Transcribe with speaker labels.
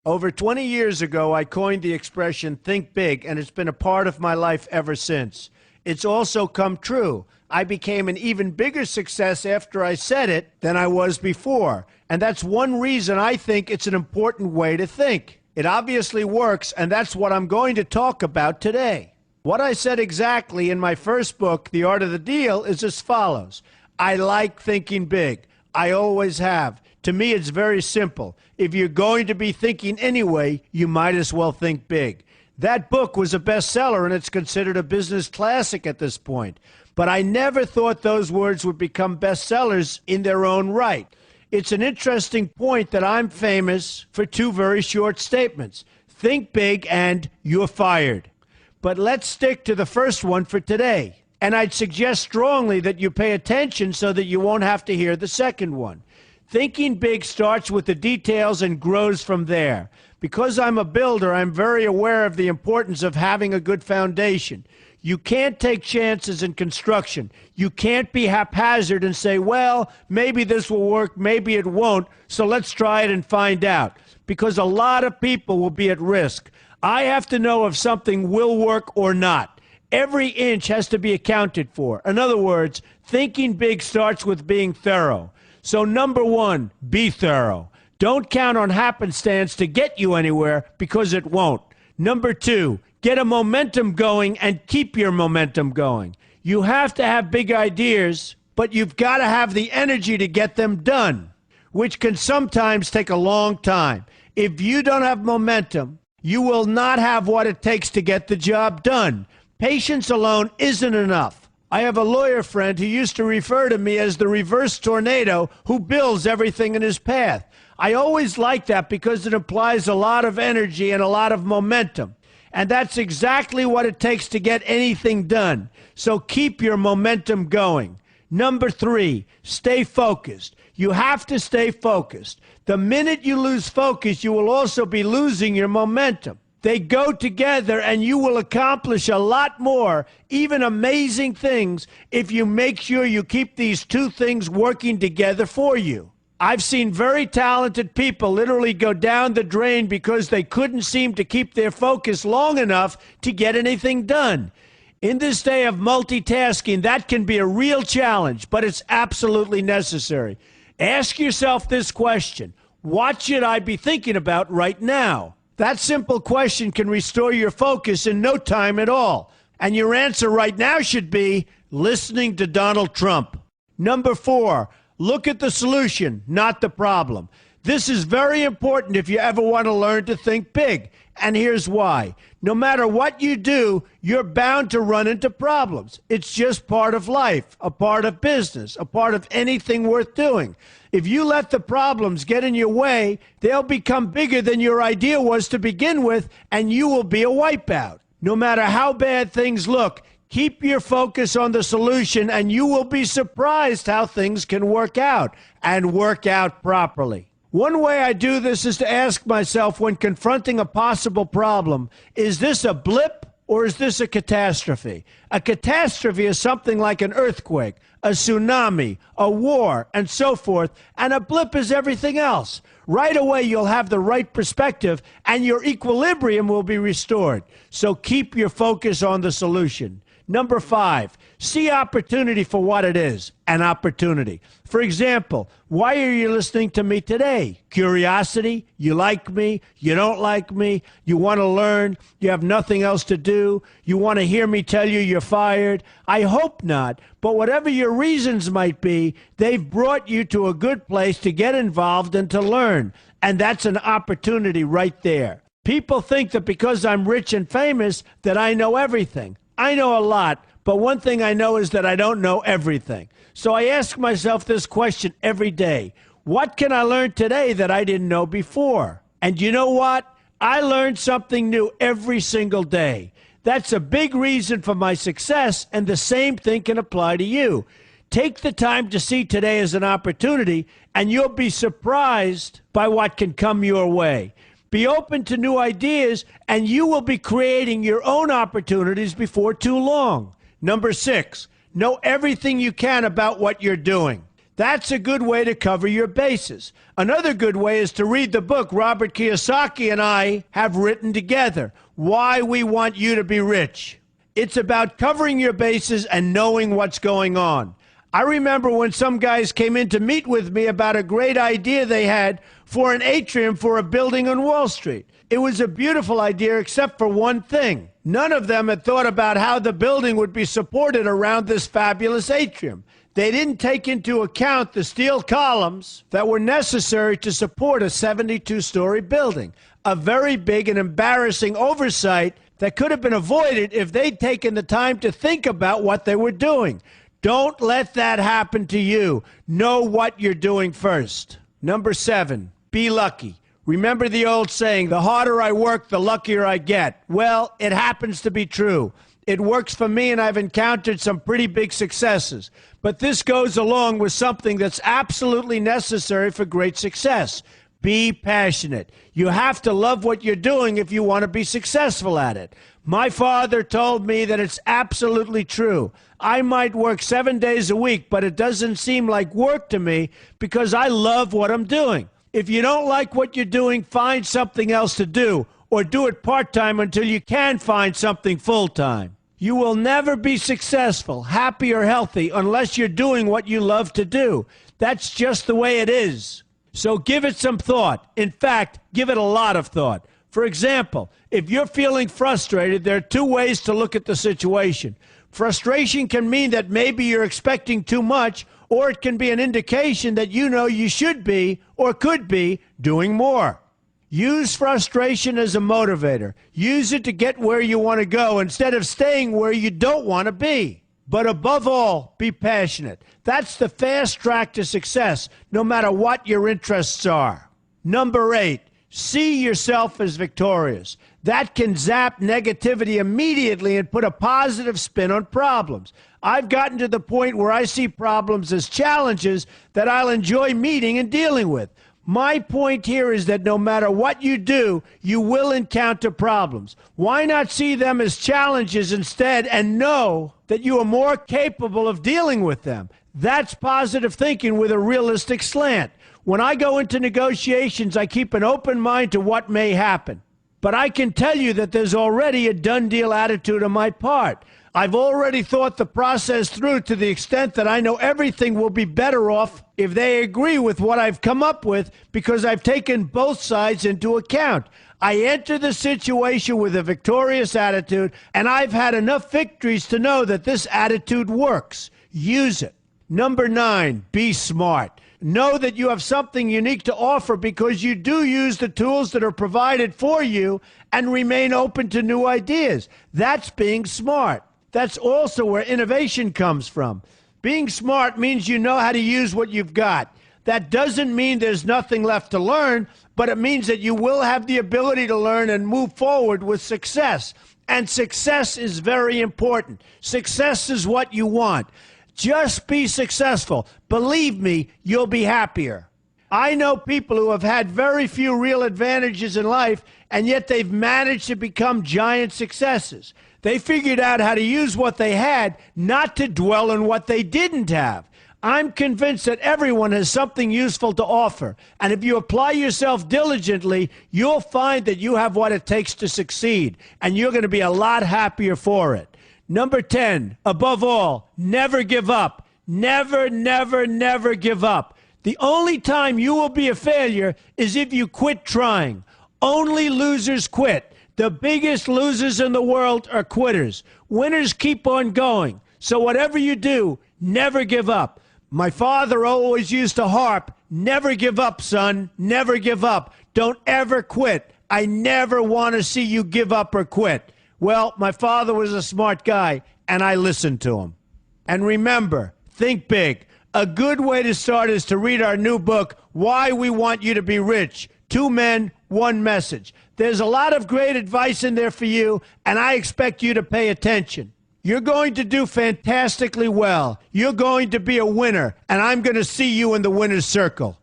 Speaker 1: Over 20 years ago, I coined the expression think big, and it's been a part of my life ever since. It's also come true. I became an even bigger success after I said it than I was before. And that's one reason I think it's an important way to think. It obviously works, and that's what I'm going to talk about today. What I said exactly in my first book, The Art of the Deal, is as follows. I like thinking big. I always have. To me, it's very simple. If you're going to be thinking anyway, you might as well think big. That book was a bestseller, and it's considered a business classic at this point. But I never thought those words would become bestsellers in their own right. It's an interesting point that I'm famous for two very short statements. Think big and you're fired. But let's stick to the first one for today. And I'd suggest strongly that you pay attention so that you won't have to hear the second one. Thinking big starts with the details and grows from there. Because I'm a builder, I'm very aware of the importance of having a good foundation. You can't take chances in construction. You can't be haphazard and say, well, maybe this will work, maybe it won't, so let's try it and find out. Because a lot of people will be at risk. I have to know if something will work or not. Every inch has to be accounted for. In other words, thinking big starts with being thorough. So number one, be thorough. Don't count on happenstance to get you anywhere because it won't. Number two, get a momentum going and keep your momentum going. You have to have big ideas, but you've got to have the energy to get them done, which can sometimes take a long time. If you don't have momentum, you will not have what it takes to get the job done. Patience alone isn't enough. I have a lawyer friend who used to refer to me as the reverse tornado who builds everything in his path. I always like that because it implies a lot of energy and a lot of momentum. And that's exactly what it takes to get anything done. So keep your momentum going. Number three, stay focused. You have to stay focused. The minute you lose focus, you will also be losing your momentum. They go together, and you will accomplish a lot more, even amazing things, if you make sure you keep these two things working together for you. I've seen very talented people literally go down the drain because they couldn't seem to keep their focus long enough to get anything done. In this day of multitasking, that can be a real challenge, but it's absolutely necessary. Ask yourself this question: what should I be thinking about right now? That simple question can restore your focus in no time at all. And your answer right now should be listening to Donald Trump. Number four, look at the solution, not the problem. This is very important if you ever want to learn to think big. And here's why. No matter what you do, you're bound to run into problems. It's just part of life, a part of business, a part of anything worth doing. If you let the problems get in your way, they'll become bigger than your idea was to begin with, and you will be a wipeout. No matter how bad things look, keep your focus on the solution, and you will be surprised how things can work out, and work out properly. One way I do this is to ask myself when confronting a possible problem, is this a blip or is this a catastrophe? A catastrophe is something like an earthquake, a tsunami, a war, and so forth, and a blip is everything else. Right away, you'll have the right perspective, and your equilibrium will be restored. So keep your focus on the solution. Number five, see opportunity for what it is, an opportunity. For example, why are you listening to me today? Curiosity? You like me? You don't like me? You want to learn? You have nothing else to do? You want to hear me tell you you're fired? I hope not, but whatever your reasons might be, they've brought you to a good place to get involved and to learn, and that's an opportunity right there. People think that because I'm rich and famous that I know everything. I know a lot, but one thing I know is that I don't know everything. So I ask myself this question every day. What can I learn today that I didn't know before? And you know what? I learn something new every single day. That's a big reason for my success, and the same thing can apply to you. Take the time to see today as an opportunity, and you'll be surprised by what can come your way. Be open to new ideas, and you will be creating your own opportunities before too long. Number six, know everything you can about what you're doing. That's a good way to cover your bases. Another good way is to read the book Robert Kiyosaki and I have written together, Why We Want You to Be Rich. It's about covering your bases and knowing what's going on. I remember when some guys came in to meet with me about a great idea they had for an atrium for a building on Wall Street. It was a beautiful idea except for one thing. None of them had thought about how the building would be supported around this fabulous atrium. They didn't take into account the steel columns that were necessary to support a 72-story building, a very big and embarrassing oversight that could have been avoided if they'd taken the time to think about what they were doing. Don't let that happen to you. Know what you're doing first. Number 7, be lucky. Remember the old saying, the harder I work, the luckier I get. Well, it happens to be true. It works for me, and I've encountered some pretty big successes. But this goes along with something that's absolutely necessary for great success. Be passionate. You have to love what you're doing if you want to be successful at it. My father told me that it's absolutely true. I might work 7 days a week, but it doesn't seem like work to me because I love what I'm doing. If you don't like what you're doing, find something else to do, or do it part-time until you can find something full-time. You will never be successful, happy, or healthy unless you're doing what you love to do. That's just the way it is. So give it some thought. In fact, give it a lot of thought. For example, if you're feeling frustrated, there are 2 ways to look at the situation. Frustration can mean that maybe you're expecting too much, or it can be an indication that you know you should be or could be doing more. Use frustration as a motivator. Use it to get where you want to go instead of staying where you don't want to be. But above all, be passionate. That's the fast track to success, no matter what your interests are. Number 8, see yourself as victorious. That can zap negativity immediately and put a positive spin on problems. I've gotten to the point where I see problems as challenges that I'll enjoy meeting and dealing with. My point here is that no matter what you do, you will encounter problems. Why not see them as challenges instead and know that you are more capable of dealing with them? That's positive thinking with a realistic slant. When I go into negotiations, I keep an open mind to what may happen. But I can tell you that there's already a done deal attitude on my part. I've already thought the process through to the extent that I know everything will be better off if they agree with what I've come up with because I've taken both sides into account. I enter the situation with a victorious attitude, and I've had enough victories to know that this attitude works. Use it. Number 9, be smart. Know that you have something unique to offer because you do use the tools that are provided for you and remain open to new ideas. That's being smart. That's also where innovation comes from. Being smart means you know how to use what you've got. That doesn't mean there's nothing left to learn, but it means that you will have the ability to learn and move forward with success. And success is very important. Success is what you want. Just be successful. Believe me, you'll be happier. I know people who have had very few real advantages in life, and yet they've managed to become giant successes. They figured out how to use what they had, not to dwell on what they didn't have. I'm convinced that everyone has something useful to offer, and if you apply yourself diligently, you'll find that you have what it takes to succeed, and you're going to be a lot happier for it. Number 10, above all, never give up. Never, never, never give up. The only time you will be a failure is if you quit trying. Only losers quit. The biggest losers in the world are quitters. Winners keep on going. So whatever you do, never give up. My father always used to harp, never give up, son, never give up. Don't ever quit. I never want to see you give up or quit. Well, my father was a smart guy, and I listened to him. And remember, think big. A good way to start is to read our new book, Why We Want You to Be Rich. 2 men, 1 message. There's a lot of great advice in there for you, and I expect you to pay attention. You're going to do fantastically well. You're going to be a winner, and I'm going to see you in the winner's circle.